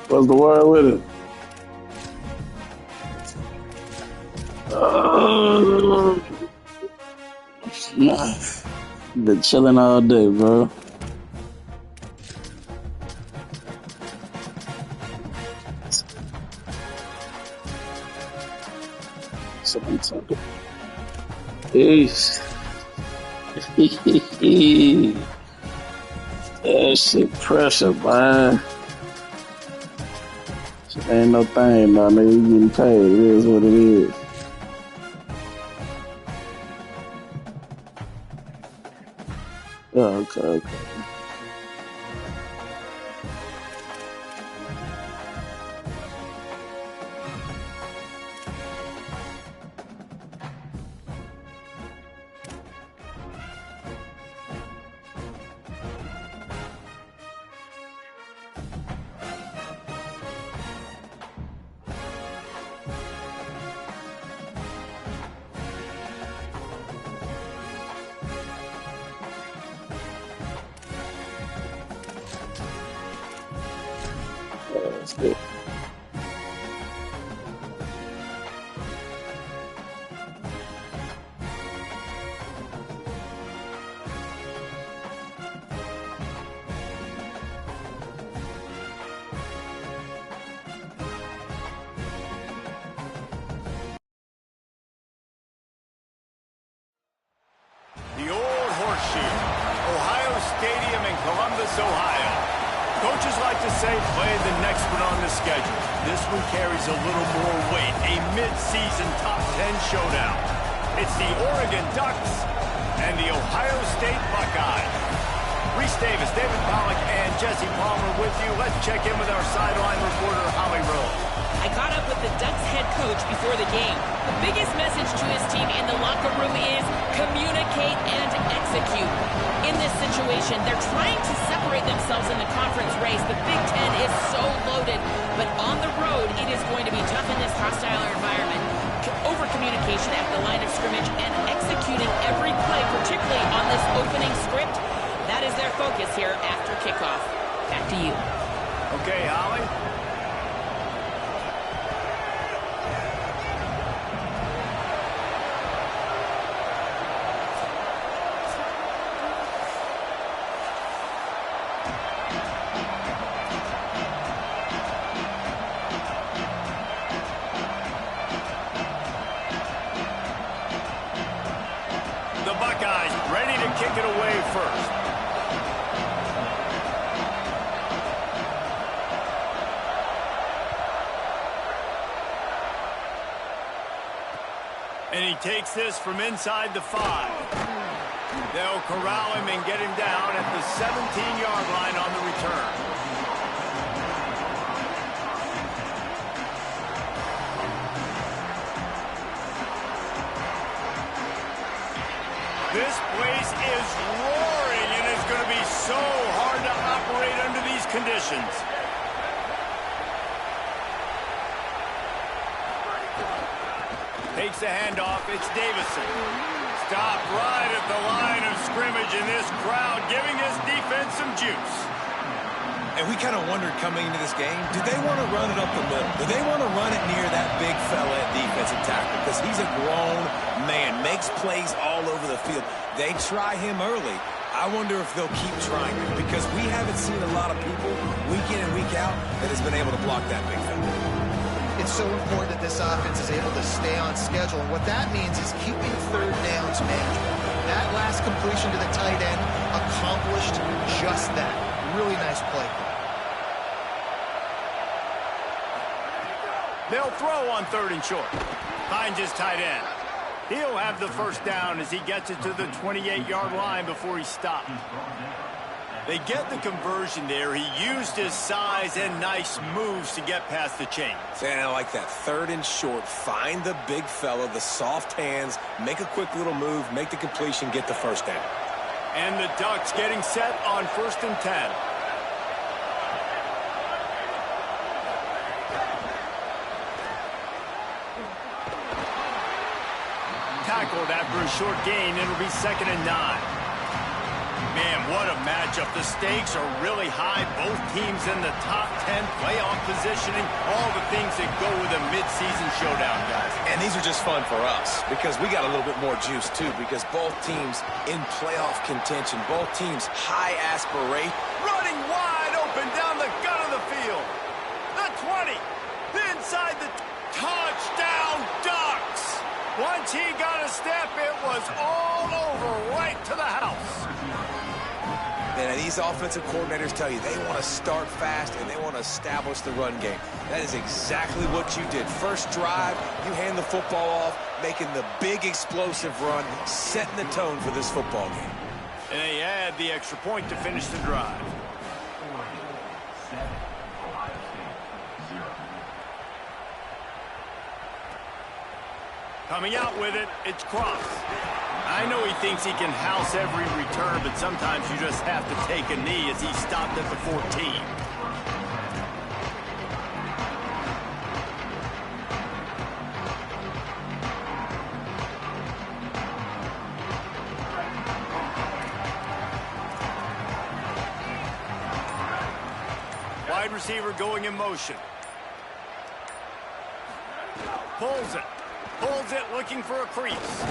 What's the word with it? Been chilling all day, bro. Peace. That shit pressure, man. Shit ain't no thing, no nigga. You getting paid. It is what it is. Oh, okay. That's good. The old horseshoe, Ohio Stadium in Columbus, Ohio. Coaches like to say play the next one on the schedule. This one carries a little more weight, a mid-season top 10 showdown. It's the Oregon Ducks and the Ohio State Buckeyes. Reese Davis, David Pollack, and Jesse Palmer with you. Let's check in with our sideline reporter, Holly Rose. I caught up with the Ducks head coach before the game. The biggest message to his team in the locker room is communicate and execute. In this situation, they're trying to separate themselves in the conference race. The Big Ten is so loaded, but on the road, it is going to be tough in this hostile environment. Over-communication at the line of scrimmage and executing every play, particularly on this opening script, that is their focus here after kickoff. Back to you. Okay, Holly. The Buckeyes ready to kick it away first. And he takes this from inside the 5. They'll corral him and get him down at the 17-yard line on the return. This place is roaring, and it's going to be so hard to operate under these conditions. Takes the handoff. It's Davison. Stopped right at the line of scrimmage, and this crowd giving his defense some juice. And we kind of wondered coming into this game, do they want to run it up the middle? Do they want to run it near that big fella at defensive tackle? Because he's a grown man, makes plays all over the field. They try him early. I wonder if they'll keep trying him, because we haven't seen a lot of people week in and week out that has been able to block that big fella. It's so important that this offense is able to stay on schedule. And what that means is keeping third downs manageable. That last completion to the tight end accomplished just that. Really nice play. They'll throw on 3rd and short. Finds his tight end. He'll have the first down as he gets it to the 28-yard line before he stopped. They get the conversion there. He used his size and nice moves to get past the chains. And I like that. 3rd and short. Find the big fella, the soft hands, make a quick little move, make the completion, get the first down. And the Ducks getting set on 1st and 10. sprinkled after a short gain. It'll be 2nd and 9. Man, what a matchup. The stakes are really high. Both teams in the top 10, playoff positioning, all the things that go with a midseason showdown, guys. And these are just fun for us because we got a little bit more juice, too, because both teams in playoff contention, both teams high aspiration. Running wide open down the gut of the field. The 20. Inside the touchdown Ducks. Once he got a step, it was all over right to the house. And these offensive coordinators tell you they want to start fast and they want to establish the run game. That is exactly what you did. First drive, you hand the football off, making the big explosive run, setting the tone for this football game. And they add the extra point to finish the drive. Coming out with it, it's Cross. I know he thinks he can house every return, but sometimes you just have to take a knee as he stopped at the 14. Wide receiver going in motion. Pulls it. Pulls it, looking for a crease.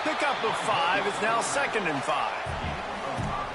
Pickup of 5 is now 2nd and 5.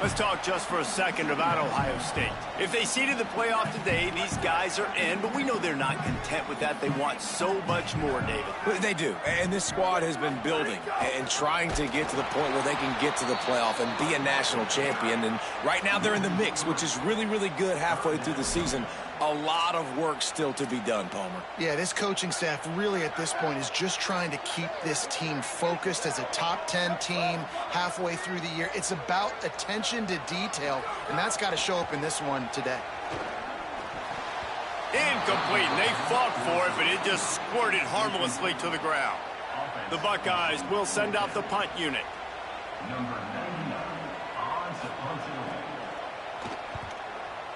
Let's talk just for a second about Ohio State. If they seeded the playoff today, these guys are in, but we know they're not content with that. They want so much more, David. They do, and this squad has been building and trying to get to the point where they can get to the playoff and be a national champion. And right now they're in the mix, which is really, really good halfway through the season. A lot of work still to be done, Palmer. Yeah, this coaching staff really at this point is just trying to keep this team focused as a top 10 team halfway through the year. It's about attention to detail, and that's got to show up in this one today. Incomplete, and they fought for it, but it just squirted harmlessly to the ground. The Buckeyes will send out the punt unit.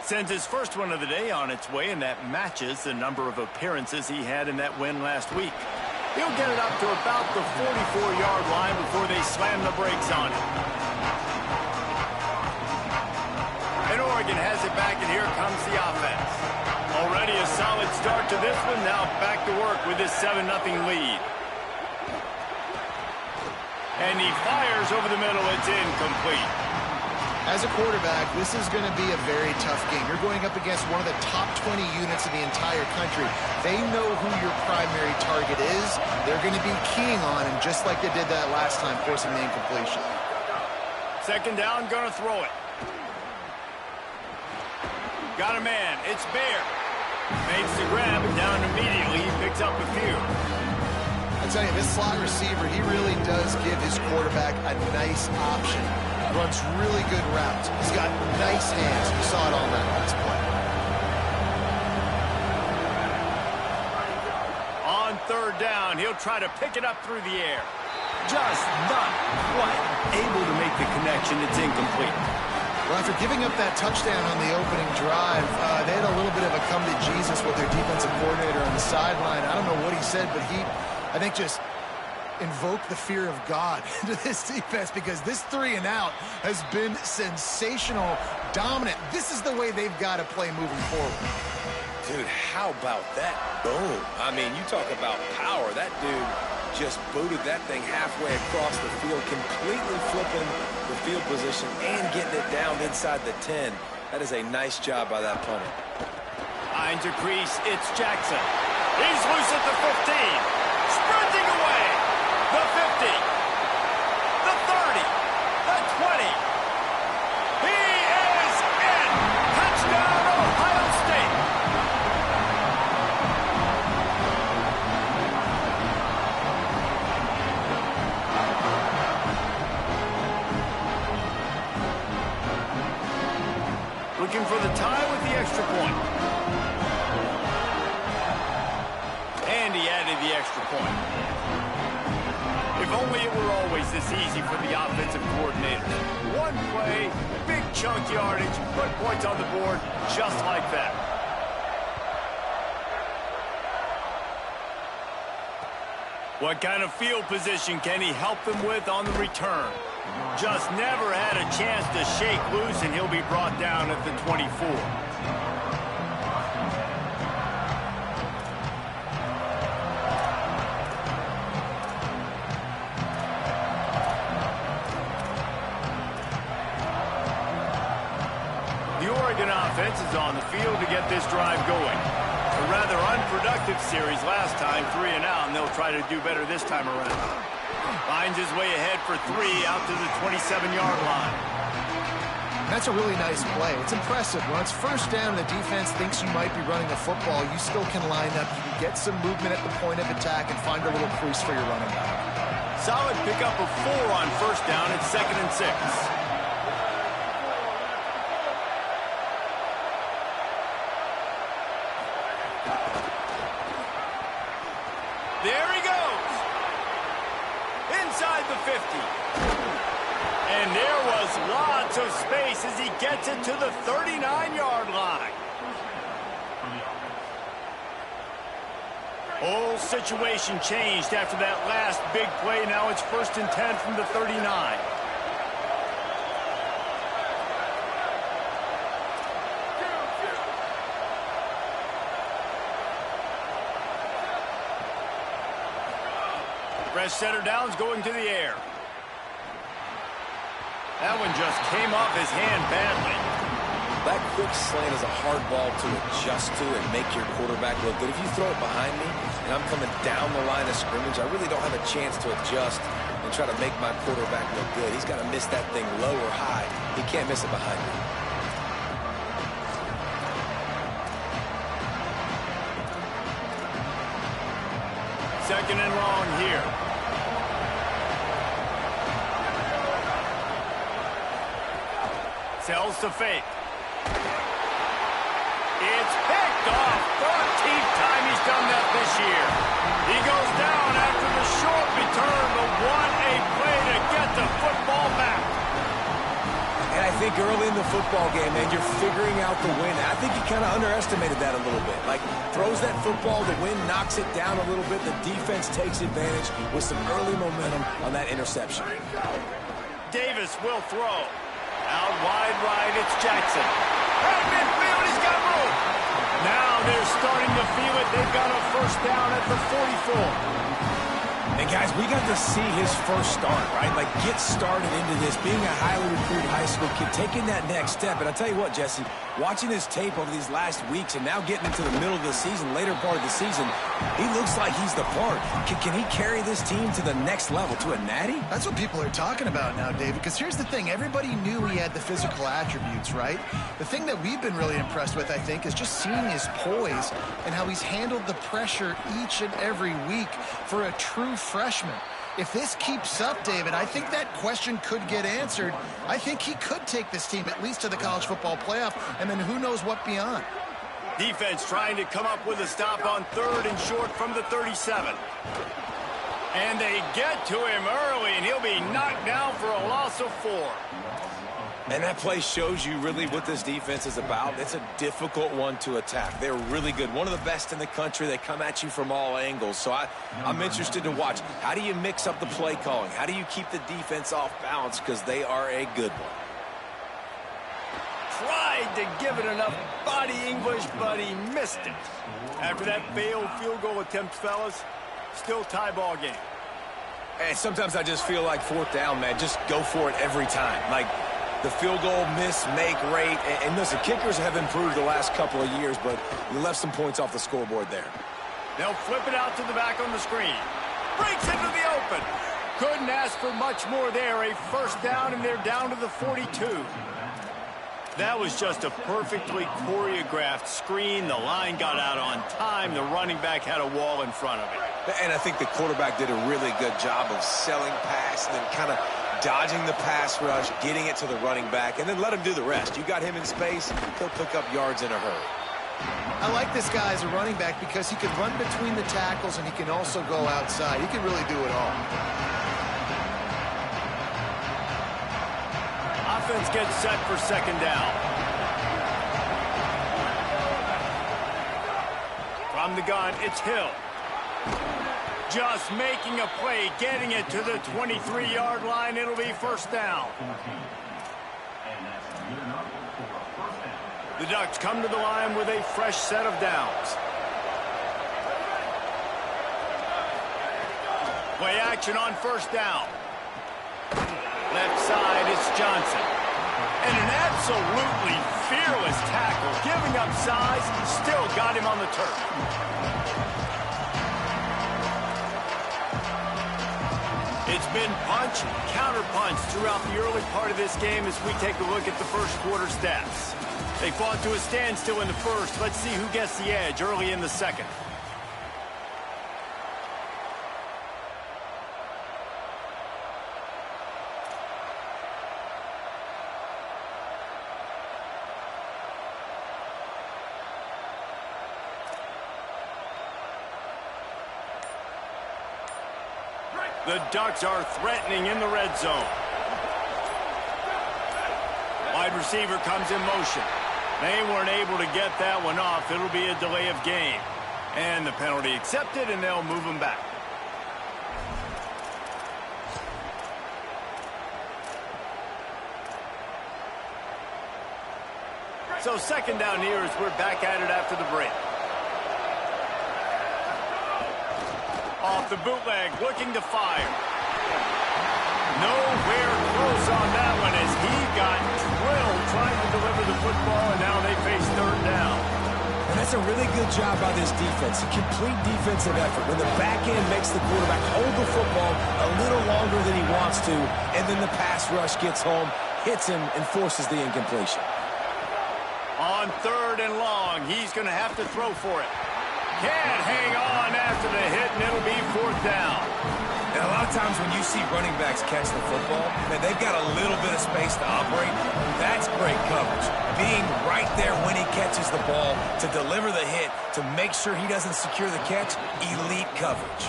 Sends his first one of the day on its way, and that matches the number of appearances he had in that win last week. He'll get it up to about the 44-yard line before they slam the brakes on it. And Oregon has it back, and here comes the offense. Already a solid start to this one. Now back to work with this 7-0 lead. And he fires over the middle. It's incomplete. As a quarterback, this is going to be a very tough game. You're going up against one of the top 20 units in the entire country. They know who your primary target is. They're going to be keying on him, just like they did that last time, forcing the incompletion. 2nd down, going to throw it. Got a man. It's Bear. Makes the grab, and down immediately. He picks up a few. I tell you, this slot receiver, he really does give his quarterback a nice option. Runs really good routes. He's got nice hands. You saw it on that last play. On 3rd down, he'll try to pick it up through the air. Just not quite able to make the connection. It's incomplete. Well, after giving up that touchdown on the opening drive, they had a little bit of a come to Jesus with their defensive coordinator on the sideline. I don't know what he said, but he, I think, just invoke the fear of God into this defense, because this 3-and-out has been sensational, dominant. This is the way they've got to play moving forward. Dude, how about that? Boom. I mean, you talk about power. That dude just booted that thing halfway across the field, completely flipping the field position and getting it down inside the 10. That is a nice job by that punter. Finds a crease. It's Jackson. He's loose at the 15. Sprinting away. The 50, the 30, the 20. He is in. Touchdown, Ohio State. Looking for the tie with the extra point. And he added the extra point. If only it were always this easy for the offensive coordinator. One play, big chunk yardage, put points on the board just like that. What kind of field position can he help them with on the return? Just never had a chance to shake loose, and he'll be brought down at the 24. The Oregon offense is on the field to get this drive going. A rather unproductive series last time, 3 and out, and they'll try to do better this time around. Finds his way ahead for 3 out to the 27-yard line. That's a really nice play. It's impressive. When it's first down and the defense thinks you might be running the football, you still can line up. You can get some movement at the point of attack and find a little crease for your running back. Solid pickup of 4 on first down at 2nd and 6. There he goes. Inside the 50. And there was lots of space as he gets it to the 39-yard line. Whole situation changed after that last big play. Now it's 1st and 10 from the 39. Fresh center downs going to the air. That one just came off his hand badly. That quick slant is a hard ball to adjust to and make your quarterback look good. If you throw it behind me and I'm coming down the line of scrimmage, I really don't have a chance to adjust and try to make my quarterback look good. He's got to miss that thing low or high. He can't miss it behind me. Second and long here. Sells to fake. It's picked off. 13th time he's done that this year. He goes down after the short return, but what a play to get the football back. And I think early in the football game, man, you're figuring out the wind. I think he kind of underestimated that a little bit. Like, throws that football, the wind knocks it down a little bit. The defense takes advantage with some early momentum on that interception. Davis will throw. Out wide right, it's Jackson. Right midfield, he's got room. Now they're starting to feel it. They've got a first down at the 44. And guys, we got to see his first start, right? Like, get started into this, being a highly recruited high school kid, taking that next step. And I'll tell you what, Jesse, watching his tape over these last weeks and now getting into the middle of the season, later part of the season, he looks like he's the part. Can he carry this team to the next level, to a natty? That's what people are talking about now, David, because here's the thing. Everybody knew he had the physical attributes, right? The thing that we've been really impressed with, I think, is just seeing his poise and how he's handled the pressure each and every week for a true freshman. If this keeps up, David, I think that question could get answered. I think he could take this team at least to the college football playoff, and then who knows what beyond. Defense trying to come up with a stop on 3rd and short from the 37. And they get to him early, and he'll be knocked down for a loss of 4. And that play shows you really what this defense is about. It's a difficult one to attack. They're really good. One of the best in the country. They come at you from all angles. So I'm interested to watch. How do you mix up the play calling? How do you keep the defense off balance? Because they are a good one. Tried to give it enough body English, but he missed it. After that failed field goal attempt, fellas, still tie ball game. And sometimes I just feel like 4th down, man. Just go for it every time. Like, the field goal miss, make rate. And listen, kickers have improved the last couple of years, but you left some points off the scoreboard there. They'll flip it out to the back on the screen. Breaks into the open. Couldn't ask for much more there. A first down, and they're down to the 42. That was just a perfectly choreographed screen. The line got out on time. The running back had a wall in front of it. And I think the quarterback did a really good job of selling pass and then kind of dodging the pass rush, getting it to the running back, and then let him do the rest. You got him in space, he'll pick up yards in a hurry. I like this guy as a running back because he can run between the tackles and he can also go outside. He can really do it all. Offense gets set for 2nd down. From the gun, it's Hill. Just making a play, getting it to the 23-yard line. It'll be first down. The Ducks come to the line with a fresh set of downs. Play action on first down. Left side, it's Johnson. And an absolutely fearless tackle. Giving up size, still got him on the turf. It's been punch, counter-punch throughout the early part of this game as we take a look at the first quarter stats. They fought to a standstill in the first. Let's see who gets the edge early in the second. The Ducks are threatening in the red zone. Wide receiver comes in motion. They weren't able to get that one off. It'll be a delay of game. And the penalty accepted, and they'll move him back. So second down here as we're back at it after the break. Off the bootleg, looking to fire. Nowhere close on that one as he got drilled trying to deliver the football, and now they face third down. And that's a really good job by this defense. A complete defensive effort. When the back end makes the quarterback hold the football a little longer than he wants to, and then the pass rush gets home, hits him, and forces the incompletion. On third and long, he's going to have to throw for it. Can't hang on after the hit, and it'll be fourth down. And a lot of times when you see running backs catch the football, man, they've got a little bit of space to operate. That's great coverage. Being right there when he catches the ball to deliver the hit, to make sure he doesn't secure the catch, elite coverage.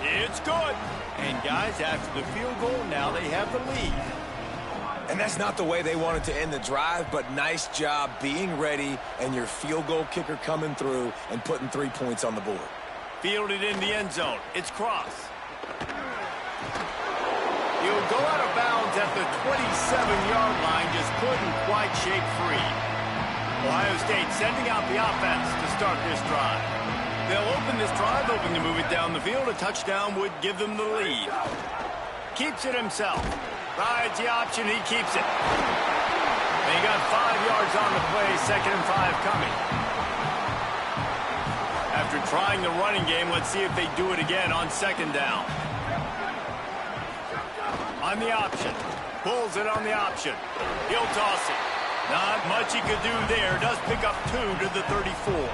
It's good. And guys, after the field goal, now they have the lead. And that's not the way they wanted to end the drive, but nice job being ready and your field goal kicker coming through and putting 3 points on the board. Fielded in the end zone. It's Cross. He'll go out of bounds at the 27-yard line, just couldn't quite shake free. Ohio State sending out the offense to start this drive. They'll open this drive, hoping to move it down the field. A touchdown would give them the lead. Keeps it himself. Rides the option, he keeps it. They got 5 yards on the play, 2nd and 5 coming. After trying the running game, let's see if they do it again on second down. On the option. Pulls it on the option. He'll toss it. Not much he could do there. Does pick up 2 to the 34.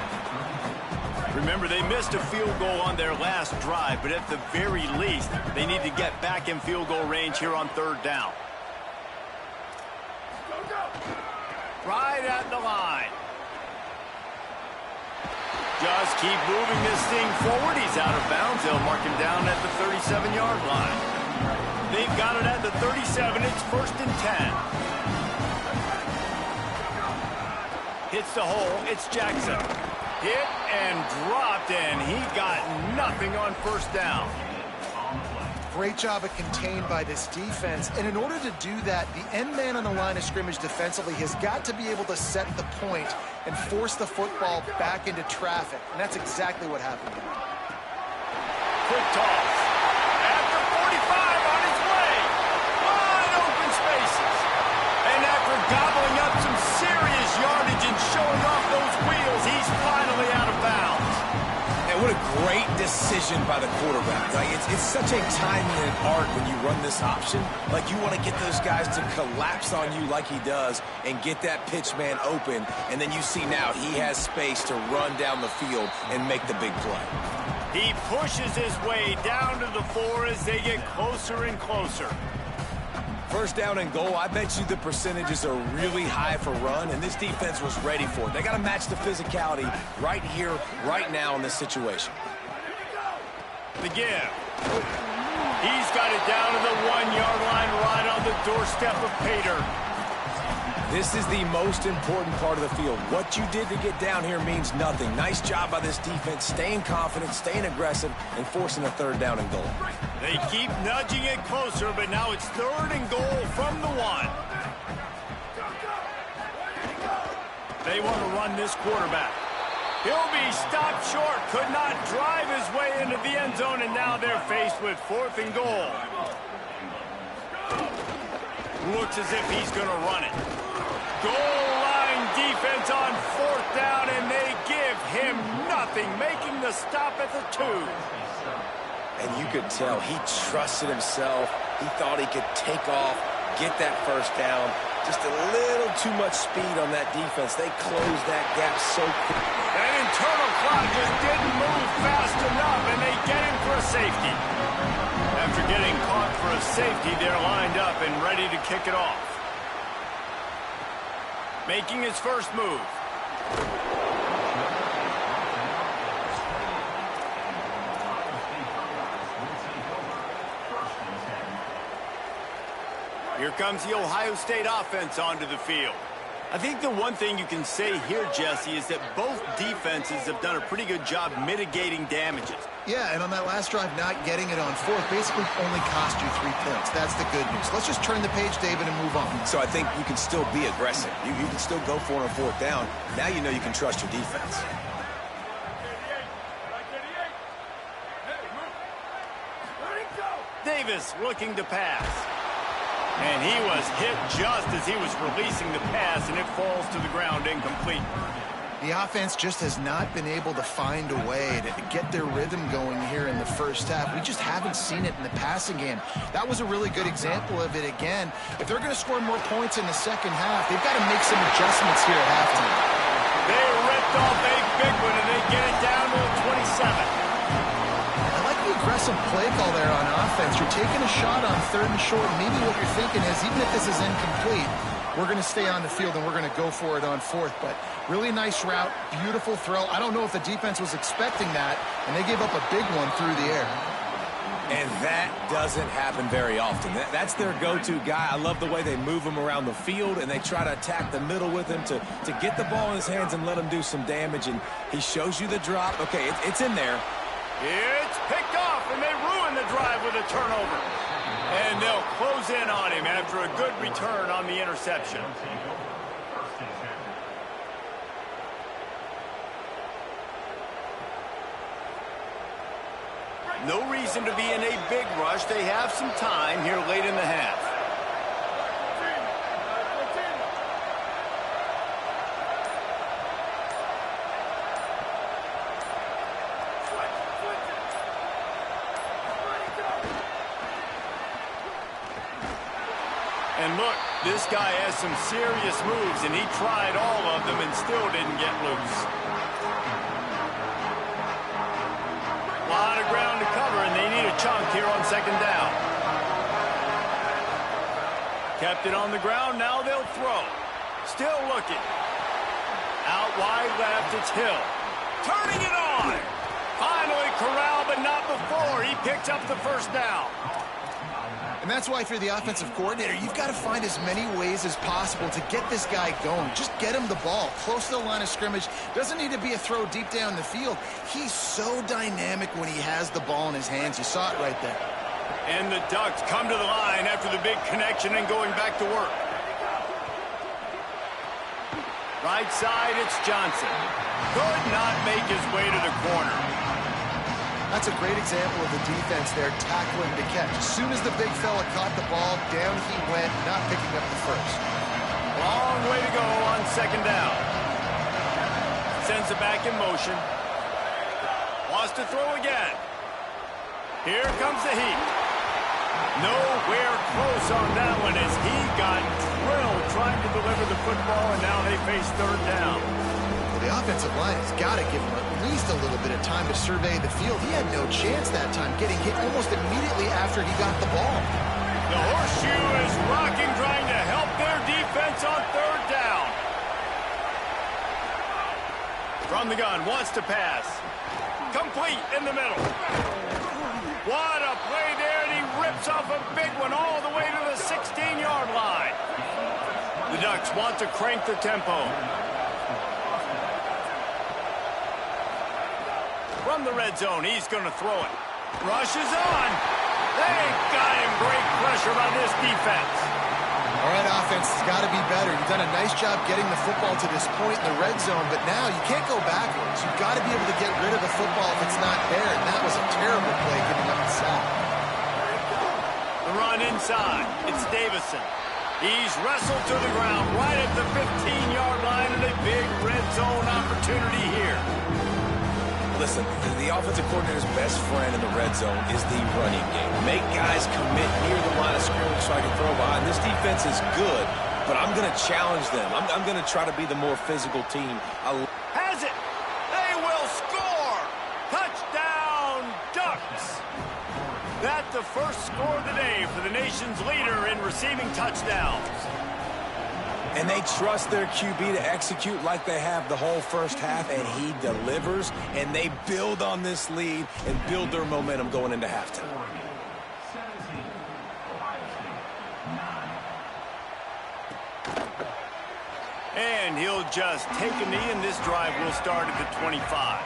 Remember, they missed a field goal on their last drive, but at the very least, they need to get back in field goal range here on third down. Right at the line. Just keep moving this thing forward. He's out of bounds. They'll mark him down at the 37-yard line. They've got it at the 37. It's 1st and 10. Hits the hole. It's Jackson. Hit and dropped, and he got nothing on first down. Great job of contained by this defense. And in order to do that, the end man on the line of scrimmage defensively has got to be able to set the point and force the football back into traffic. And that's exactly what happened here. Quick toss. At the 45 on his way. Wide open spaces. And after gobbling up some serious yardage and showing off those wheels, he's finally out of bounds. And what a great decision by the quarterback. Like, it's such a timing and art when you run this option. Like, you want to get those guys to collapse on you like he does and get that pitch man open. And then you see now he has space to run down the field and make the big play. He pushes his way down to the 4 as they get closer and closer. First down and goal, I bet you the percentages are really high for run, and this defense was ready for it. They got to match the physicality right here, right now in this situation. The give. He's got it down to the 1-yard line right on the doorstep of Pater. This is the most important part of the field. What you did to get down here means nothing. Nice job by this defense, staying confident, staying aggressive, and forcing a third down and goal. They keep nudging it closer, but now it's 3rd and goal from the 1. They want to run this quarterback. He'll be stopped short, could not drive his way into the end zone, and now they're faced with 4th and goal. Looks as if he's going to run it. Goal line defense on 4th down, and they give him nothing, making the stop at the 2. And you could tell he trusted himself. He thought he could take off, get that first down. Just a little too much speed on that defense. They closed that gap so quick. That internal clock just didn't move fast enough, and they get him for a safety. After getting caught for a safety, they're lined up and ready to kick it off. Making his first move. Here comes the Ohio State offense onto the field. I think the one thing you can say here, Jesse, is that both defenses have done a pretty good job mitigating damages. Yeah, and on that last drive, not getting it on 4th basically only cost you 3 points. That's the good news. Let's just turn the page, David, and move on. So I think you can still be aggressive. You can still go for it on 4th down. Now you know you can trust your defense. Davis looking to pass. And he was hit just as he was releasing the pass, and it falls to the ground incomplete. The offense just has not been able to find a way to get their rhythm going here in the first half. We just haven't seen it in the passing game. That was a really good example of it again. If they're going to score more points in the second half, they've got to make some adjustments here at halftime. They ripped off a big one, and they get it down to the 27. I like the aggressive play call there on offense. You're taking a shot on 3rd and short. Maybe what you're thinking is, even if this is incomplete, we're going to stay on the field and we're going to go for it on 4th. But really nice route, beautiful throw. I don't know if the defense was expecting that, and they gave up a big one through the air. And that doesn't happen very often. That's their go-to guy. I love the way they move him around the field, and they try to attack the middle with him to get the ball in his hands and let him do some damage. And he shows you the drop. Okay, it's in there. It's picked off, and they ruin the drive with a turnover. And they'll close in on him after a good return on the interception. No reason to be in a big rush. They have some time here late in the half. And look, this guy has some serious moves, and he tried all of them and still didn't get loose. A lot of ground to cover, and they need a chunk here on 2nd down. Kept it on the ground, now they'll throw. Still looking. Out wide left, it's Hill. Turning it on! Finally corralled, but not before. He picked up the 1st down. And that's why, if you're the offensive coordinator, you've got to find as many ways as possible to get this guy going. Just get him the ball close to the line of scrimmage. Doesn't need to be a throw deep down the field. He's so dynamic when he has the ball in his hands. You saw it right there. And the Ducks come to the line after the big connection and going back to work. Right side, it's Johnson. Could not make his way to the corner. That's a great example of the defense there, tackling to catch. As soon as the big fella caught the ball, down he went, not picking up the 1st. Long way to go on 2nd down. Sends it back in motion. Wants to throw again. Here comes the heat. Nowhere close on that one as he got drilled trying to deliver the football, and now they face 3rd down. Well, the offensive line has got to give him at least a little bit of time to survey the field. He had no chance that time, getting hit almost immediately after he got the ball. The horseshoe is rocking, trying to help their defense on 3rd down. From the gun, wants to pass. Complete in the middle. What a play there, and he rips off a big one all the way to the 16-yard line. The Ducks want to crank the tempo. From the red zone, he's going to throw it. Rushes on. They got him. Great pressure by this defense. All right, offense has got to be better. You've done a nice job getting the football to this point in the red zone, but now you can't go backwards. You've got to be able to get rid of the football if it's not there, and that was a terrible play giving up the sack. The run inside. It's Davison. He's wrestled to the ground right at the 15-yard line, and a big red zone opportunity here. Listen, the offensive coordinator's best friend in the red zone is the running game. Make guys commit near the line of scrimmage so I can throw behind. This defense is good, but I'm going to challenge them. I'm going to try to be the more physical team. Has it. They will score. Touchdown, Ducks. That's the first score of the day for the nation's leader in receiving touchdowns. And they trust their QB to execute like they have the whole first half, and he delivers, and they build on this lead and build their momentum going into halftime. And he'll just take a knee, and this drive will start at the 25.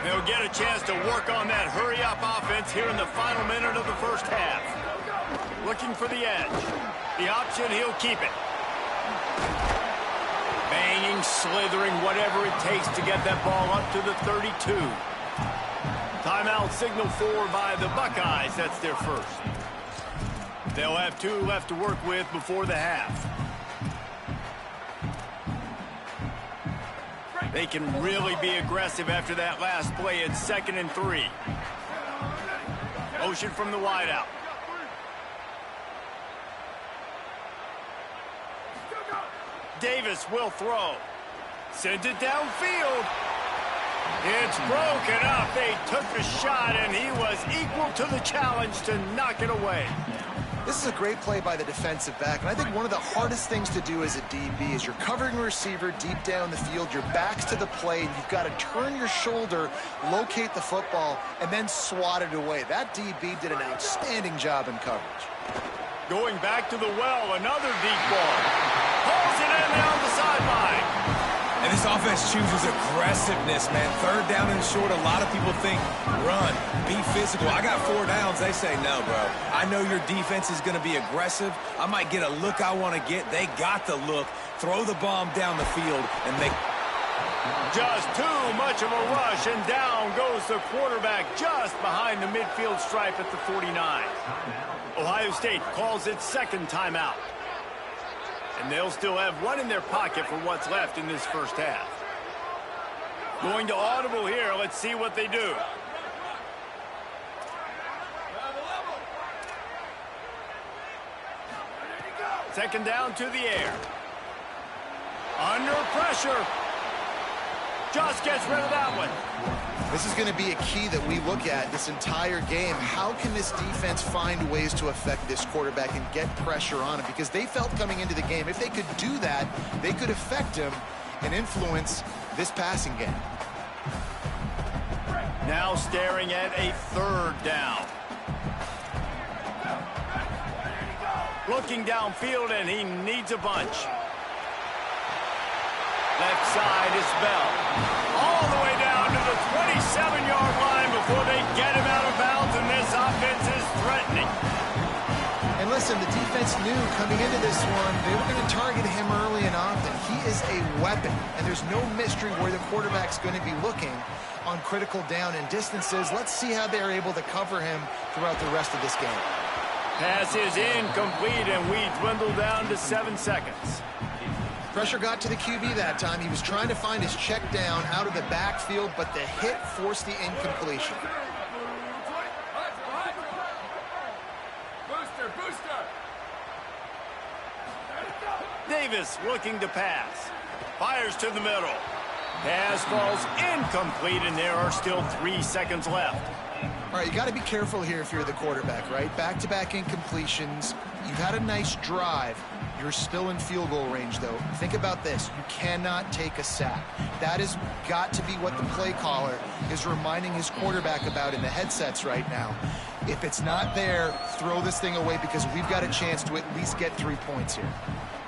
They'll get a chance to work on that hurry-up offense here in the final minute of the first half. Looking for the edge. The option, he'll keep it. Banging, slithering, whatever it takes to get that ball up to the 32. Timeout signal forward by the Buckeyes. That's their first. They'll have 2 left to work with before the half. They can really be aggressive after that last play. It's 2nd and 3. Motion from the wideout. Davis will throw. Sent it downfield. It's broken up. They took a shot, and he was equal to the challenge to knock it away. This is a great play by the defensive back, and I think one of the hardest things to do as a DB is you're covering a receiver deep down the field, your back's to the play, and you've got to turn your shoulder, locate the football, and then swat it away. That DB did an outstanding job in coverage. Going back to the well, another deep ball. Pulls it in down the sideline. And this offense chooses aggressiveness, man. 3rd down and short, a lot of people think run, be physical. I got 4 downs. They say no, bro. I know your defense is going to be aggressive. I might get a look I want to get. They got the look. Throw the bomb down the field and make... Just too much of a rush, and down goes the quarterback just behind the midfield stripe at the 49. Ohio State calls its 2nd timeout. And they'll still have 1 in their pocket for what's left in this first half. Going to audible here. Let's see what they do. Second down to the air. Under pressure. Just gets rid of that one. This is going to be a key that we look at this entire game. How can this defense find ways to affect this quarterback and get pressure on him? Because they felt coming into the game, if they could do that, they could affect him and influence this passing game. Now staring at a 3rd down. Looking downfield, and he needs a bunch. Left side is Bell. All the way down to the 27-yard line before they get him out of bounds, and this offense is threatening. And listen, the defense knew coming into this one, they were going to target him early and often. He is a weapon, and there's no mystery where the quarterback's going to be looking on critical down and distances. Let's see how they're able to cover him throughout the rest of this game. Pass is incomplete, and we dwindle down to 7 seconds. Pressure got to the QB that time. He was trying to find his check down out of the backfield, but the hit forced the incompletion. Davis looking to pass. Fires to the middle. Pass falls incomplete, and there are still 3 seconds left. All right, you got to be careful here if you're the quarterback, right? Back-to-back incompletions. You've had a nice drive. You're still in field goal range, though. Think about this. You cannot take a sack. That has got to be what the play caller is reminding his quarterback about in the headsets right now. If it's not there, throw this thing away because we've got a chance to at least get 3 points here.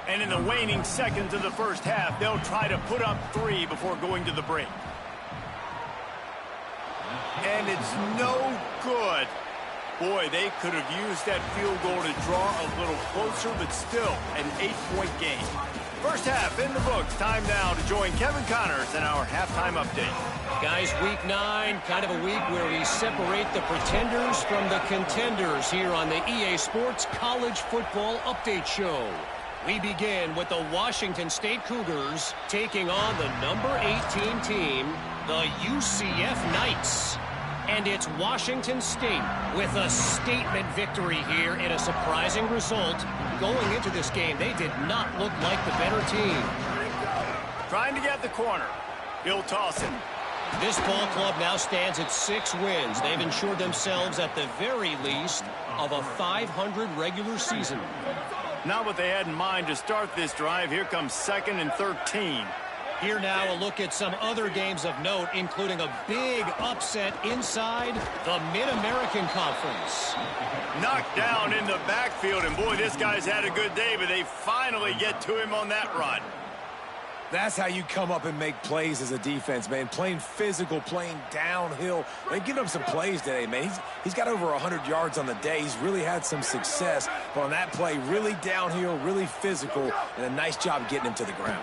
And in the waning seconds of the first half, they'll try to put up 3 before going to the break. And it's no good. Boy, they could have used that field goal to draw a little closer, but still an 8-point game. First half in the books. Time now to join Kevin Connors in our halftime update. Guys, week 9, kind of a week where we separate the pretenders from the contenders here on the EA Sports College Football Update Show. We begin with the Washington State Cougars taking on the number 18 team, the UCF Knights. And it's Washington State with a statement victory here in a surprising result. Going into this game, they did not look like the better team. Trying to get the corner. He'll toss it. This ball club now stands at 6 wins. They've ensured themselves at the very least of a 500 regular season. Not what they had in mind to start this drive. Here comes 2nd and 13. Here now a look at some other games of note, including a big upset inside the Mid-American Conference. Knocked down in the backfield, and boy, this guy's had a good day, but they finally get to him on that run. That's how you come up and make plays as a defense, man. Playing physical, playing downhill. They've given him some plays today, man. He's got over 100 yards on the day. He's really had some success. But on that play, really downhill, really physical, and a nice job getting him to the ground.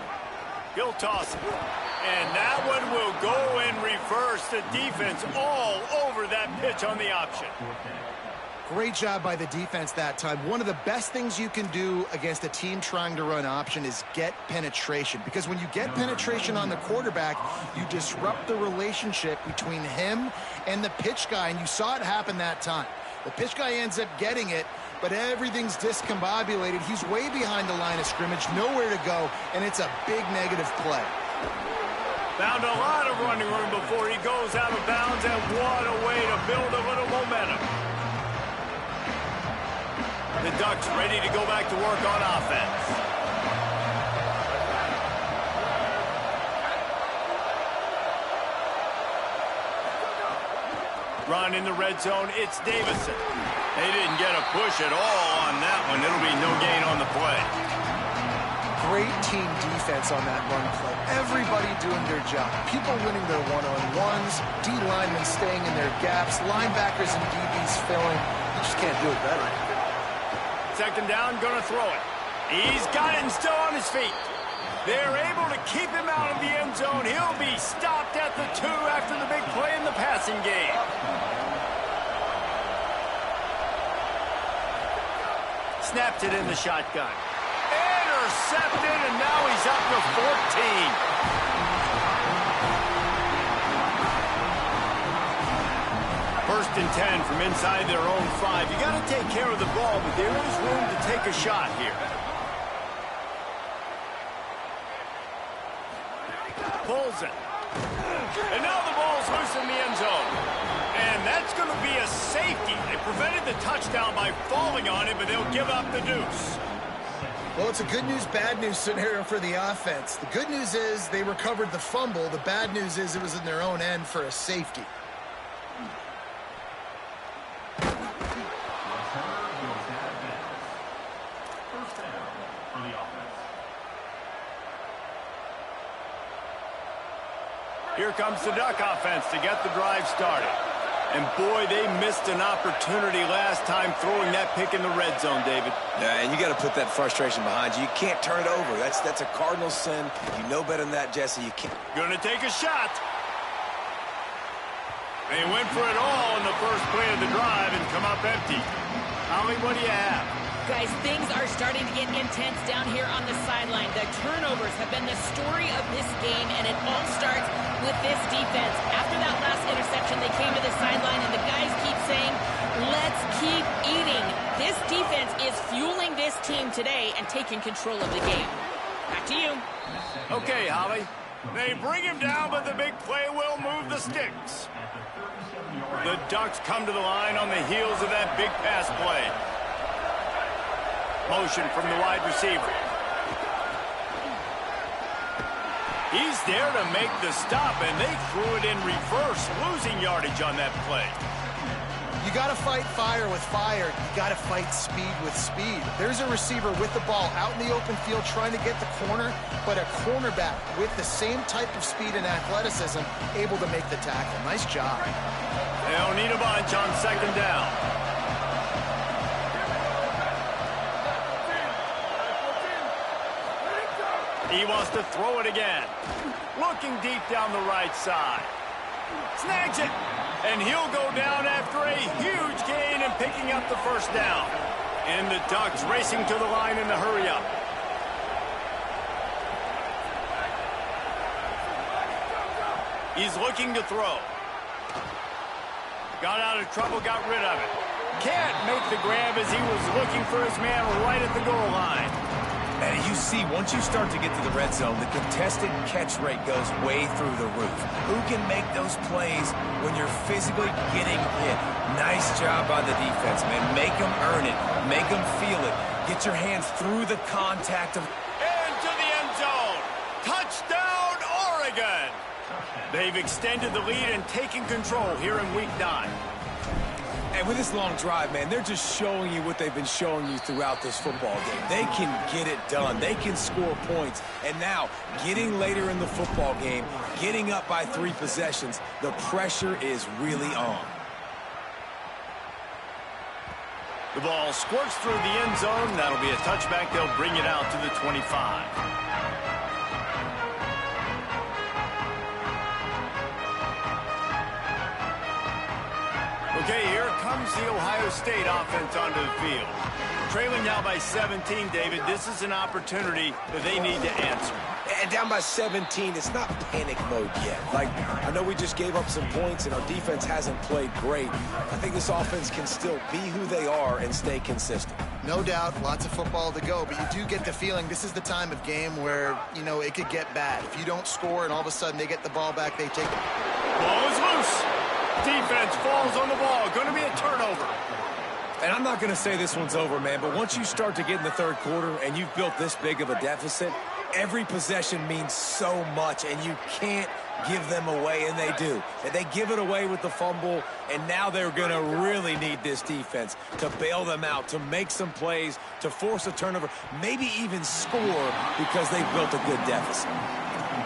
He'll toss it. And that one will go in reverse. The defense all over that pitch on the option. Great job by the defense that time. One of the best things you can do against a team trying to run option is get penetration. Because when you get penetration on the quarterback, you disrupt the relationship between him and the pitch guy. And you saw it happen that time. The pitch guy ends up getting it, but everything's discombobulated. He's way behind the line of scrimmage, nowhere to go, and it's a big negative play. Found a lot of running room before he goes out of bounds, and what a way to build a little momentum. The Ducks ready to go back to work on offense. Run in the red zone, it's Davison. They didn't get a push at all on that one. It'll be no gain on the play. Great team defense on that run play. Everybody doing their job. People winning their one-on-ones, D linemen staying in their gaps, linebackers and DBs filling. You just can't do it better. 2nd down, gonna throw it. He's got it and still on his feet. They're able to keep him out of the end zone. He'll be stopped at the 2 after the big play in the passing game. Snapped it in the shotgun. Intercepted, and now he's up to 14. First and 10 from inside their own 5. You got to take care of the ball, but there is room to take a shot here. Pulls it. And now the ball's loose in the end zone. And that's going to be a safety. They prevented the touchdown by falling on it, but they'll give up the deuce. Well, it's a good news, bad news scenario for the offense. The good news is they recovered the fumble. The bad news is it was in their own end for a safety. Here comes the Duck offense to get the drive started. And boy, they missed an opportunity last time throwing that pick in the red zone, David. Yeah, and you got to put that frustration behind you. You can't turn it over. That's a cardinal sin. You know better than that, Jesse. You can't. Gonna take a shot. They went for it all in the first play of the drive and come up empty. Holly, what do you have? Guys, things are starting to get intense down here on the sideline. The turnovers have been the story of this game, and it all starts with this defense. After that last interception, they came to the sideline, and the guys keep saying, let's keep eating. This defense is fueling this team today and taking control of the game. Back to you. Okay, Holly. They bring him down, but the big play will move the sticks. The Ducks come to the line on the heels of that big pass play. Motion from the wide receiver. He's there to make the stop, and they threw it in reverse, losing yardage on that play. You got to fight fire with fire. You got to fight speed with speed. There's a receiver with the ball out in the open field trying to get the corner, but a cornerback with the same type of speed and athleticism able to make the tackle. Nice job. They'll need a bunch on second down. He wants to throw it again. Looking deep down the right side. Snags it. And he'll go down after a huge gain and picking up the first down. And the Ducks racing to the line in the hurry-up. He's looking to throw. Got out of trouble, got rid of it. Can't make the grab as he was looking for his man right at the goal line. And you see, once you start to get to the red zone, the contested catch rate goes way through the roof. Who can make those plays when you're physically getting hit? Nice job by the defense, man. Make them earn it. Make them feel it. Get your hands through the contact of... Into the end zone. Touchdown, Oregon. They've extended the lead and taken control here in Week 9. And with this long drive, man, they're just showing you what they've been showing you throughout this football game. They can get it done. They can score points. And now, getting later in the football game, getting up by 3 possessions, the pressure is really on. The ball squirts through the end zone. That'll be a touchback. They'll bring it out to the 25. Okay, here comes the Ohio State offense onto the field. Trailing now by 17, David. This is an opportunity that they need to answer. And down by 17, it's not panic mode yet. Like, I know we just gave up some points and our defense hasn't played great. I think this offense can still be who they are and stay consistent. No doubt, lots of football to go, but you do get the feeling this is the time of game where, you know, it could get bad. If you don't score and all of a sudden they get the ball back, they take it. Ball is loose. Defense falls on the ball. Going to be a turnover. And I'm not going to say this one's over, man, but once you start to get in the third quarter and you've built this big of a deficit, every possession means so much, and you can't give them away, and they do. And they give it away with the fumble, and now they're going to really need this defense to bail them out, to make some plays, to force a turnover, maybe even score because they've built a good deficit.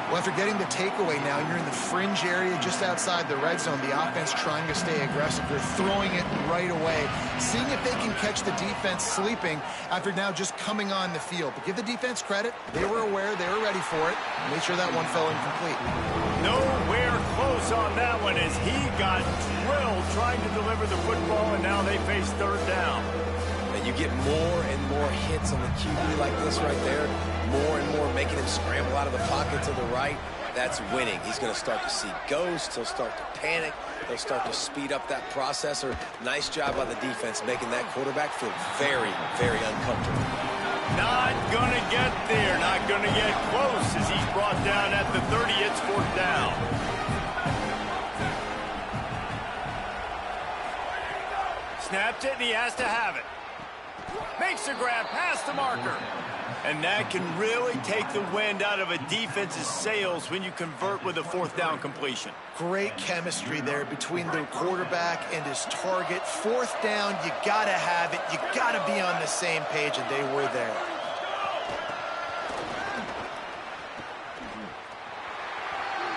Well, after getting the takeaway now, you're in the fringe area just outside the red zone. The offense trying to stay aggressive. They're throwing it right away, seeing if they can catch the defense sleeping after now just coming on the field. But give the defense credit. They were aware. They were ready for it. Made sure that one fell incomplete. Nowhere close on that one as he got drilled trying to deliver the football, and now they face third down. And you get more and more hits on the QB like this right there, more and more making him scramble out of the pocket to the right. That's winning. He's going to start to see ghosts. He'll start to panic. He'll start to speed up that processor. Nice job by the defense making that quarterback feel very, very uncomfortable. Not going to get there. Not going to get close as he's brought down at the 30. It's fourth down. Snaps it, and he has to have it. Makes a grab past the marker. And that can really take the wind out of a defense's sails when you convert with a fourth down completion. Great chemistry there between the quarterback and his target. Fourth down, you got to have it. You got to be on the same page, and they were there.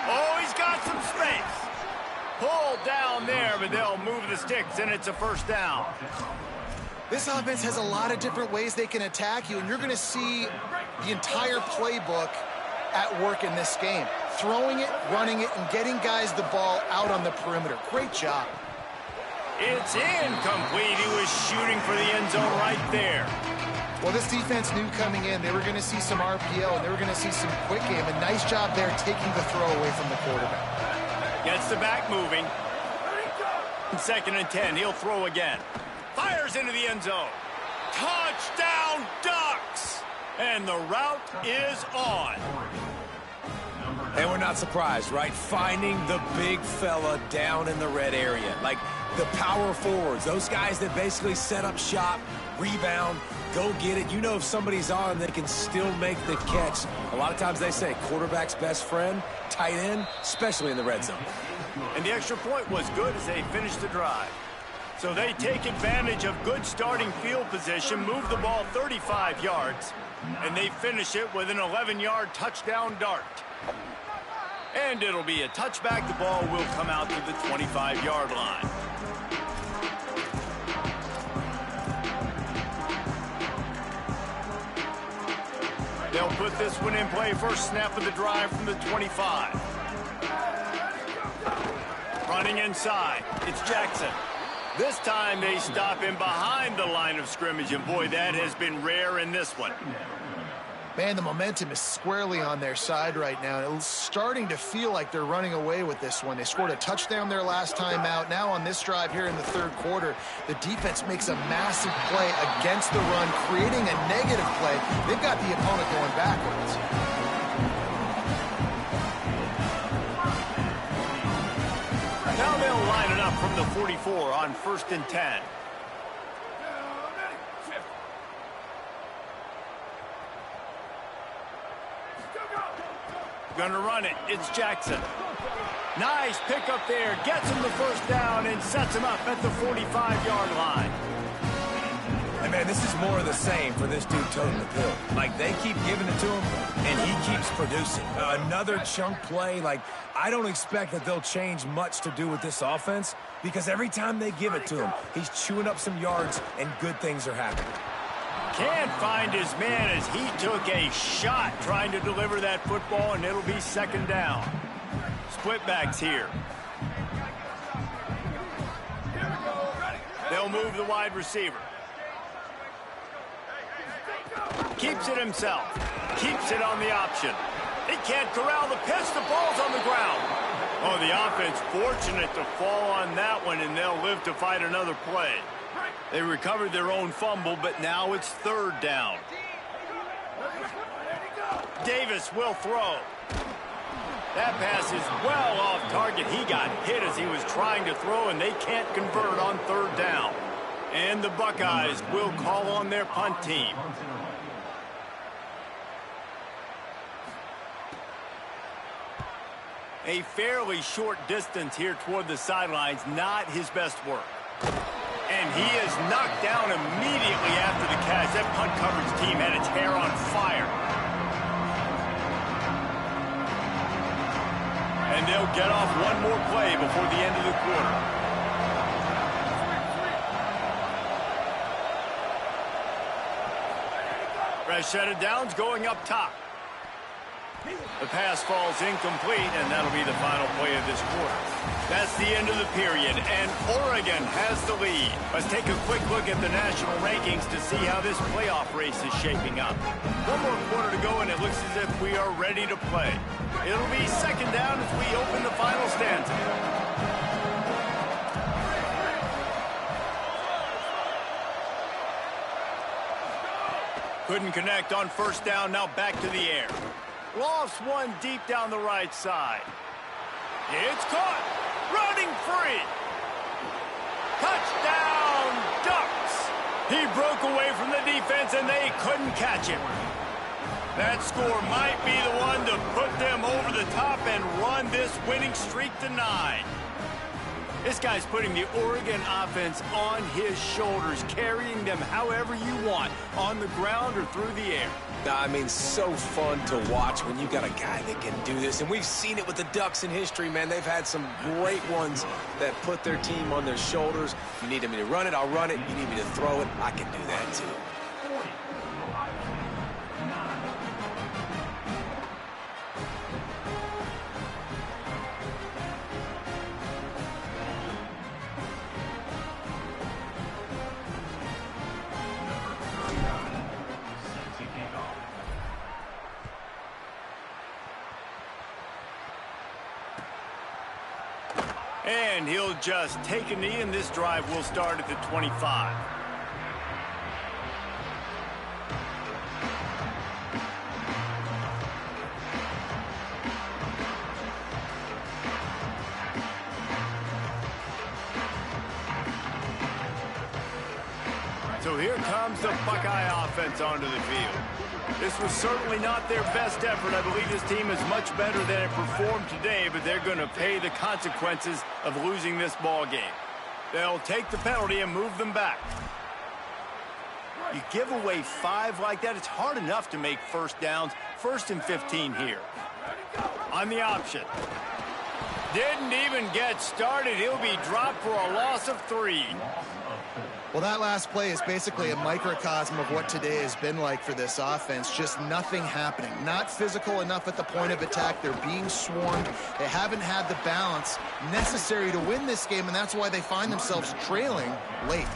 Oh, he's got some space. Pulled down there, but they'll move the sticks, and it's a first down. This offense has a lot of different ways they can attack you, and you're going to see the entire playbook at work in this game. Throwing it, running it, and getting guys the ball out on the perimeter. Great job. It's incomplete. He was shooting for the end zone right there. Well, this defense knew coming in they were going to see some RPO, and they were going to see some quick game. A nice job there taking the throw away from the quarterback. Gets the back moving. 2nd and 10. He'll throw again. Fires into the end zone. Touchdown, Ducks! And the route is on. And we're not surprised, right? Finding the big fella down in the red area. Like the power forwards, those guys that basically set up shop, rebound, go get it. You know if somebody's on, they can still make the catch. A lot of times they say quarterback's best friend, tight end, especially in the red zone. And the extra point was good as they finished the drive. So they take advantage of good starting field position, move the ball 35 yards, and they finish it with an 11-yard touchdown dart. And it'll be a touchback. The ball will come out to the 25-yard line. They'll put this one in play. First snap of the drive from the 25. Running inside, it's Jackson. This time they stop him behind the line of scrimmage, and boy, that has been rare in this one. Man, the momentum is squarely on their side right now. It's starting to feel like they're running away with this one. They scored a touchdown their last time out. Now on this drive here in the third quarter, the defense makes a massive play against the run, creating a negative play. They've got the opponent going backwards. Now they'll line it up from the 44 on 1st and 10. Gonna run it. It's Jackson. Nice pickup there. Gets him the first down and sets him up at the 45-yard line. And man, this is more of the same for this dude toting the pill. Like, they keep giving it to him, and he keeps producing. Another chunk play. Like, I don't expect that they'll change much to do with this offense because every time they give it to him, he's chewing up some yards, and good things are happening. Can't find his man as he took a shot trying to deliver that football, and it'll be 2nd down. Split backs here. They'll move the wide receiver. Keeps it himself. Keeps it on the option. He can't corral the pitch. The ball's on the ground. Oh, the offense fortunate to fall on that one, and they'll live to fight another play. They recovered their own fumble, but now it's 3rd down. Davis will throw. That pass is well off target. He got hit as he was trying to throw, and they can't convert on 3rd down. And the Buckeyes will call on their punt team. A fairly short distance here toward the sidelines, not his best work. And he is knocked down immediately after the catch. That punt coverage team had its hair on fire. And they'll get off one more play before the end of the quarter. Fresh set of downs going up top. The pass falls incomplete, and that'll be the final play of this quarter. That's the end of the period, and Oregon has the lead. Let's take a quick look at the national rankings to see how this playoff race is shaping up. One more quarter to go, and it looks as if we are ready to play. It'll be 2nd down as we open the final stanza. Couldn't connect on 1st down, now back to the air. Lofts one deep down the right side. It's caught. Running free. Touchdown, Ducks. He broke away from the defense, and they couldn't catch him. That score might be the one to put them over the top and run this winning streak to 9. This guy's putting the Oregon offense on his shoulders, carrying them however you want, on the ground or through the air. I mean, so fun to watch when you got a guy that can do this. And we've seen it with the Ducks in history, man. They've had some great ones that put their team on their shoulders. You need me to run it, I'll run it. You need me to throw it, I can do that too. And he'll just take a knee, and this drive will start at the 25. here comes the Buckeye offense onto the field. This was certainly not their best effort. I believe this team is much better than it performed today, but they're going to pay the consequences of losing this ball game. They'll take the penalty and move them back. You give away 5 like that, it's hard enough to make first downs. 1st and 15 here. On the option. Didn't even get started. He'll be dropped for a loss of 3. Well, that last play is basically a microcosm of what today has been like for this offense. Just nothing happening. Not physical enough at the point of attack. They're being swarmed. They haven't had the balance necessary to win this game, and that's why they find themselves trailing late.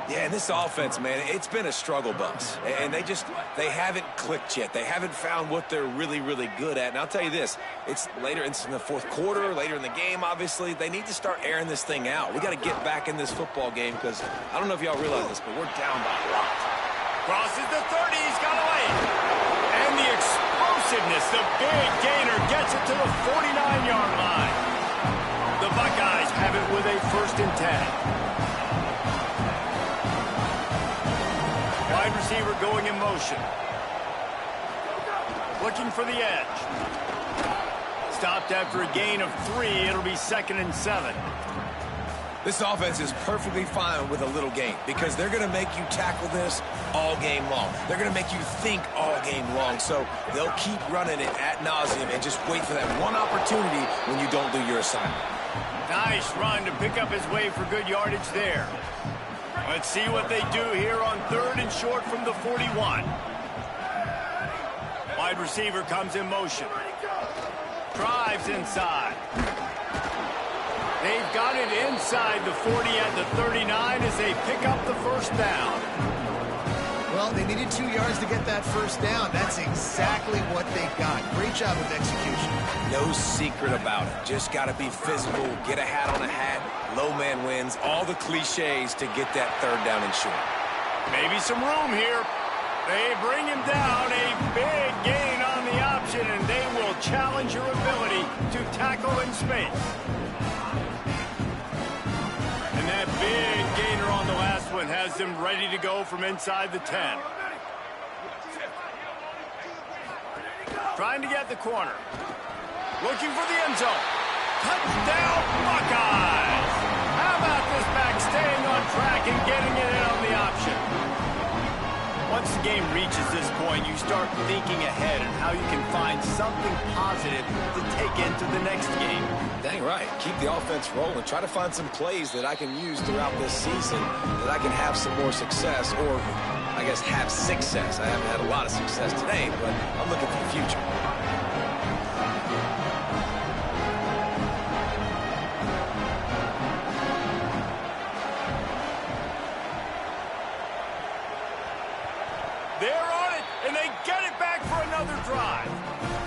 Yeah, and this offense, man, it's been a struggle bus. And they haven't clicked yet. They haven't found what they're really, really good at. And I'll tell you this, it's later in the fourth quarter, later in the game, obviously. They need to start airing this thing out. We got to get back in this football game because I don't know if y'all realize this, but we're down by a lot. Crosses the 30, he's got away. And the explosiveness, the big gainer gets it to the 49-yard line. The Buckeyes have it with a 1st and 10. Wide receiver going in motion. Looking for the edge. Stopped after a gain of 3. It'll be 2nd and 7. This offense is perfectly fine with a little game because they're going to make you tackle this all game long. They're going to make you think all game long. So they'll keep running it ad nauseum and just wait for that one opportunity when you don't do your assignment. Nice run to pick up his way for good yardage there. Let's see what they do here on 3rd and short from the 41. Wide receiver comes in motion. Drives inside. They've got it inside the 40 at the 39 as they pick up the 1st down. Well, they needed 2 yards to get that 1st down. That's exactly what they got. Great job of execution. No secret about it. Just got to be physical, get a hat on a hat, low man wins, all the cliches to get that 3rd down and short. Maybe some room here. They bring him down, a big gain on the option, and they will challenge your ability to tackle in space. And that big gainer on the last one has them ready to go from inside the 10. Trying to get the corner. Looking for the end zone. Touchdown, Buckeyes! How about this back staying on track and getting it in on the option? Once the game reaches this point, you start thinking ahead and how you can find something positive to take into the next game. Dang right. Keep the offense rolling. Try to find some plays that I can use throughout this season that I can have some more success, or I guess have success. I haven't had a lot of success today, but I'm looking for the future. They're on it, and they get it back for another drive.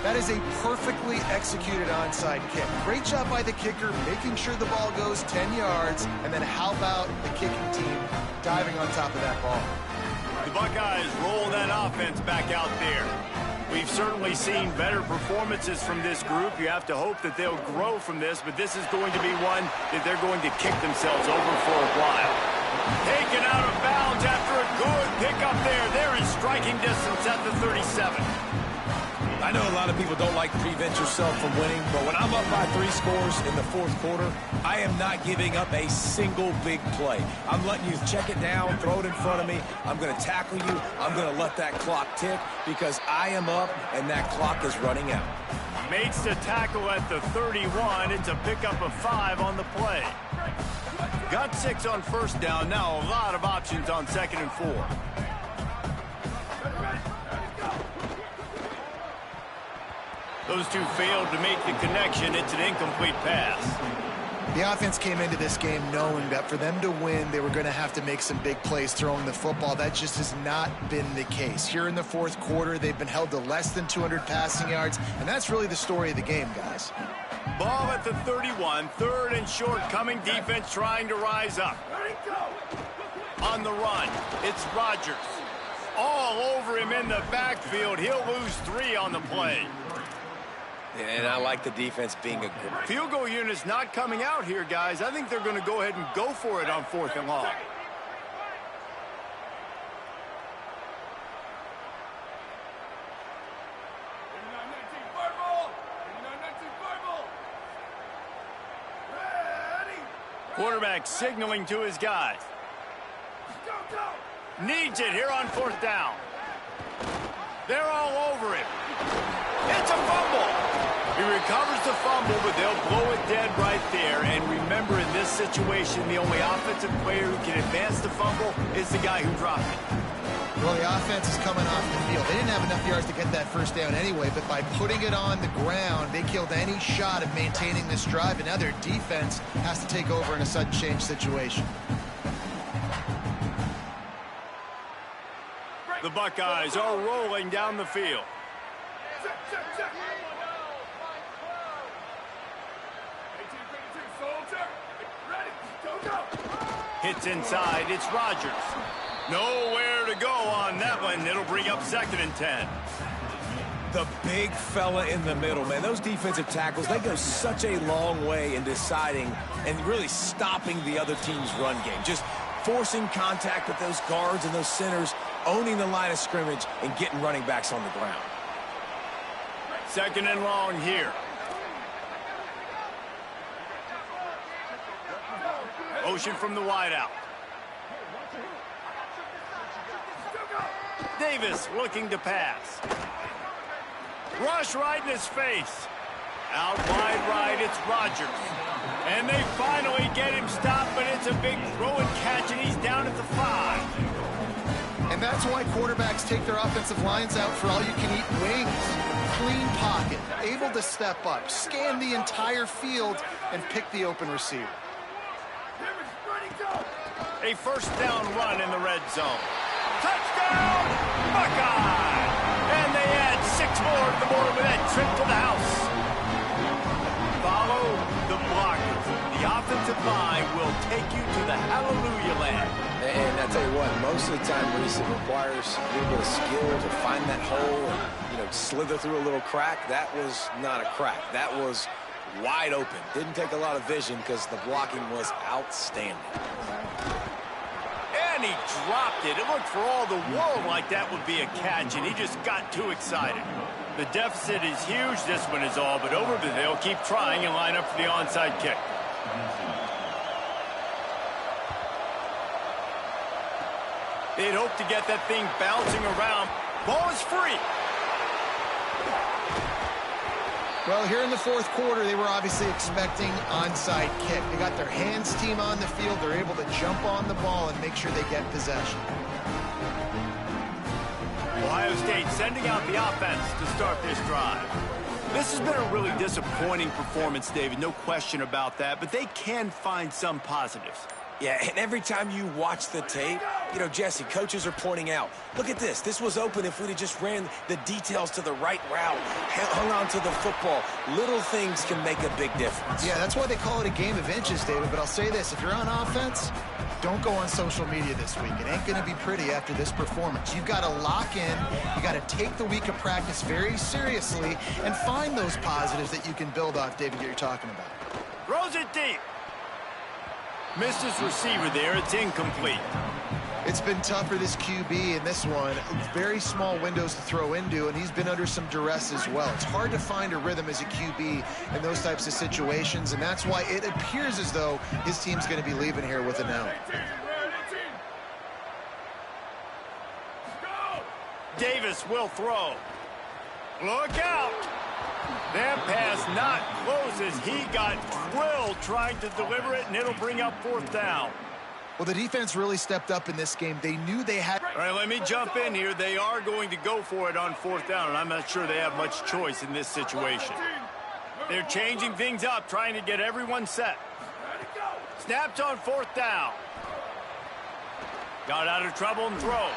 That is a perfectly executed onside kick. Great job by the kicker, making sure the ball goes 10 yards, and then how about the kicking team diving on top of that ball? The Buckeyes roll that offense back out there. We've certainly seen better performances from this group. You have to hope that they'll grow from this, but this is going to be one that they're going to kick themselves over for a while. Taken out of bounds after a good pickup there. They're in striking distance at the 37. I know a lot of people don't like to prevent yourself from winning, but when I'm up by 3 scores in the 4th quarter, I am not giving up a single big play. I'm letting you check it down, throw it in front of me. I'm going to tackle you. I'm going to let that clock tick because I am up and that clock is running out. Makes the tackle at the 31. It's a pickup of 5 on the play. Got 6 on 1st down. Now a lot of options on 2nd and 4. Those two failed to make the connection. It's an incomplete pass. The offense came into this game knowing that for them to win, they were going to have to make some big plays throwing the football. That just has not been the case. Here in the 4th quarter, they've been held to less than 200 passing yards, and that's really the story of the game, guys. Ball at the 31, 3rd and short, coming defense trying to rise up. On the run, it's Rodgers. All over him in the backfield. He'll lose 3 on the play. And I like the defense being aggressive. Field goal unit's not coming out here, guys. I think they're going to go ahead and go for it on 4th and long. Quarterback signaling to his guys. Needs it here on 4th down. They're all over him. It's a fumble. He recovers the fumble, but they'll blow it dead right there. And remember, in this situation, the only offensive player who can advance the fumble is the guy who dropped it. Well, the offense is coming off the field. They didn't have enough yards to get that first down anyway, but by putting it on the ground, they killed any shot of maintaining this drive, and now their defense has to take over in a sudden change situation. The Buckeyes are rolling down the field. Hits inside. It's Rodgers. Nowhere to go on that one. It'll bring up 2nd and 10. The big fella in the middle, man. Those defensive tackles, they go such a long way in deciding and really stopping the other team's run game. Just forcing contact with those guards and those centers, owning the line of scrimmage, and getting running backs on the ground. 2nd and long here. Motion from the wideout. Davis looking to pass. Rush right in his face. Out wide right, it's Rodgers. And they finally get him stopped, but it's a big throw and catch, and he's down at the 5. And that's why quarterbacks take their offensive lines out for all-you-can-eat wings. Clean pocket, able to step up, scan the entire field, and pick the open receiver. A 1st down run in the red zone. Touchdown, Buckeye! And they add 6 more to the board with that trip to the house. Follow the blockers. The offensive line will take you to the hallelujah land. And I tell you what, most of the time, Reese, it requires a little bit of skill to find that hole and, slither through a little crack. That was not a crack. That was wide open. Didn't take a lot of vision because the blocking was outstanding. And he dropped it. It looked for all the world like that would be a catch, and he just got too excited. The deficit is huge. This one is all but over, but they'll keep trying and line up for the onside kick. They'd hope to get that thing bouncing around. Ball is free. Well, here in the 4th quarter, they were obviously expecting onside kick. They got their hands team on the field. They're able to jump on the ball and make sure they get possession. Ohio State sending out the offense to start this drive. This has been a really disappointing performance, David. No question about that, but they can find some positives. Yeah, and every time you watch the tape, Jesse, coaches are pointing out, look at this. This was open if we'd have just ran the details to the right route, hung on to the football. Little things can make a big difference. Yeah, that's why they call it a game of inches, David. But I'll say this, if you're on offense, don't go on social media this week. It ain't going to be pretty after this performance. You've got to lock in. You got to take the week of practice very seriously and find those positives that you can build off, David, that you're talking about. Throws it deep. Missed his receiver there. It's incomplete. It's been tough for this QB in this one. Very small windows to throw into, and he's been under some duress as well. It's hard to find a rhythm as a QB in those types of situations, and that's why it appears as though his team's going to be leaving here with an out. Davis will throw. Look out! That pass not close as he got drilled trying to deliver it, and it'll bring up 4th down. Well, the defense really stepped up in this game. They knew they had... All right, let me jump in here. They are going to go for it on 4th down, and I'm not sure they have much choice in this situation. They're changing things up, trying to get everyone set. Snapped on 4th down. Got out of trouble and throws.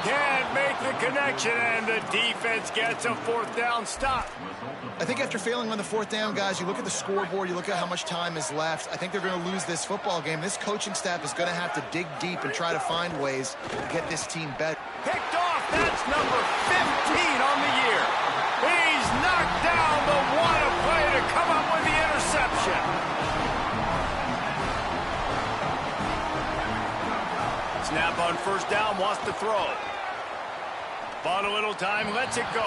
Can't make the connection, and the defense gets a 4th down stop. I think after failing on the 4th down, guys, you look at the scoreboard, you look at how much time is left. I think they're going to lose this football game. This coaching staff is going to have to dig deep and try to find ways to get this team better. Picked off. That's number 15 on the year. He's knocked down, but what a play to come up with the interception. Snap on 1st down, wants to throw. Bought a little time, lets it go.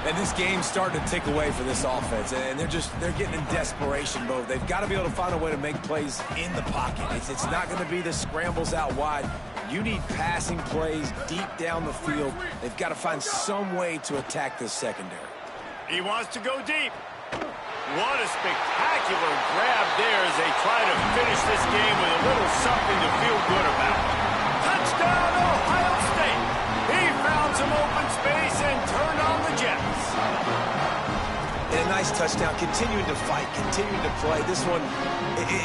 And this game's starting to tick away for this offense, and they're getting in desperation mode. They've got to be able to find a way to make plays in the pocket. It's not going to be the scrambles out wide. You need passing plays deep down the field. They've got to find some way to attack this secondary. He wants to go deep. What a spectacular grab there as they try to finish this game with a little something to feel good about. Touchdown, Ohio State. He found some open space and turned on the Jets. And a nice touchdown, continuing to fight, continuing to play. This one,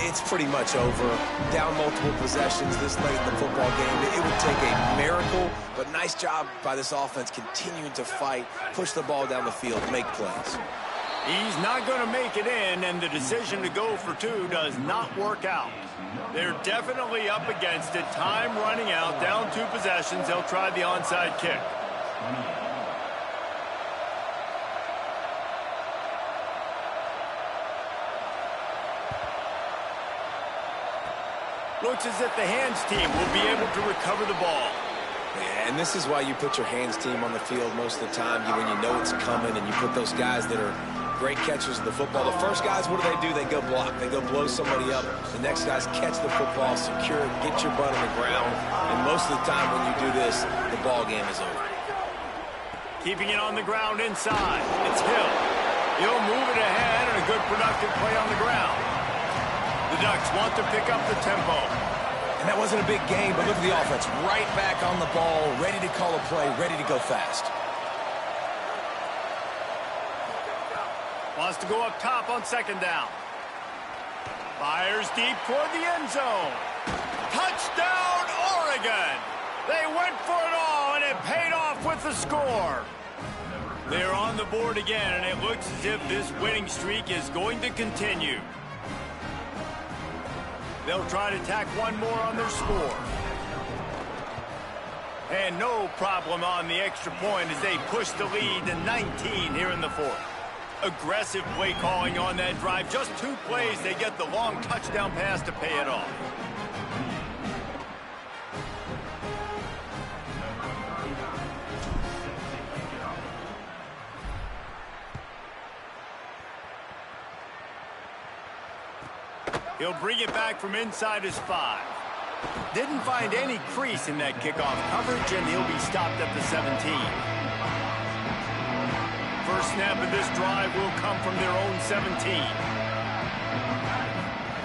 it's pretty much over. Down multiple possessions this late in the football game. It would take a miracle, but nice job by this offense continuing to fight, push the ball down the field, make plays. He's not going to make it in, and the decision to go for two does not work out. They're definitely up against it. Time running out, down 2 possessions. They'll try the onside kick. Looks as if the hands team will be able to recover the ball. Yeah, and this is why you put your hands team on the field most of the time, when you know it's coming, and you put those guys that are great catchers of the football. The first guys, what do? They go block. They go blow somebody up. The next guys catch the football, secure it, get your butt on the ground. And most of the time when you do this, the ball game is over. Keeping it on the ground inside. It's Hill. He'll move it ahead, and a good productive play on the ground. The Ducks want to pick up the tempo. And that wasn't a big game, but look at the offense. Right back on the ball, ready to call a play, ready to go fast. Wants to go up top on 2nd down. Fires deep toward the end zone. Touchdown, Oregon! They went for it all, and it paid off with the score. They're on the board again, and it looks as if this winning streak is going to continue. They'll try to tack one more on their score. And no problem on the extra point as they push the lead to 19 here in the 4th. Aggressive play calling on that drive. Just 2 plays, they get the long touchdown pass to pay it off. He'll bring it back from inside his 5. Didn't find any crease in that kickoff coverage, and he'll be stopped at the 17. First snap of this drive will come from their own 17.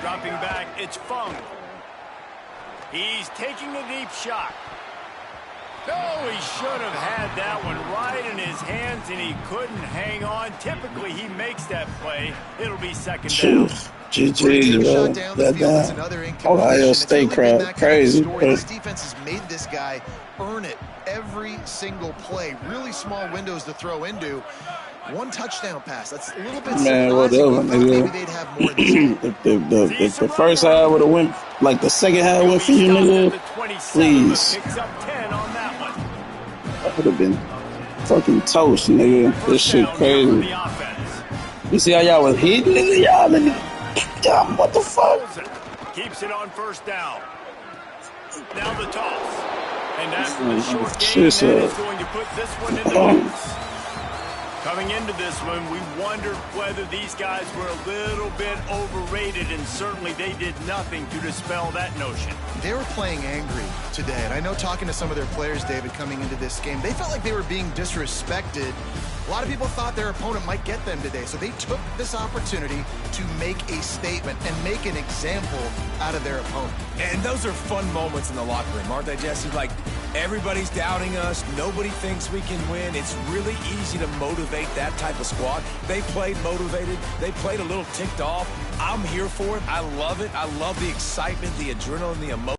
Dropping back, it's Fung. He's taking a deep shot. Oh, he should have had that one right in his hands, and he couldn't hang on. Typically, he makes that play. It'll be 2nd down. GG, bro. That Ohio State crowd, crazy. This defense has made this guy earn it every single play. Really small windows to throw into. 1 touchdown pass. That's a little bit Man, whatever, maybe they'd have more if the first half would have went, like the second half went for you, nigga, please. That would have been fucking toast, nigga. This shit crazy. You see how y'all was hitting, nigga? Y'all, nigga. What the fuck? Keeps it on 1st down. Now the toss. And after the short game, that is going to put this one in the books. Coming into this one, we wondered whether these guys were a little bit overrated, and certainly they did nothing to dispel that notion. They were playing angry today, and I know talking to some of their players, David, coming into this game, they felt like they were being disrespected. A lot of people thought their opponent might get them today, so they took this opportunity to make a statement and make an example out of their opponent. And those are fun moments in the locker room, aren't they, Jesse? Like, everybody's doubting us. Nobody thinks we can win. It's really easy to motivate that type of squad. They played motivated. They played a little ticked off. I'm here for it. I love it. I love the excitement, the adrenaline, the emotion.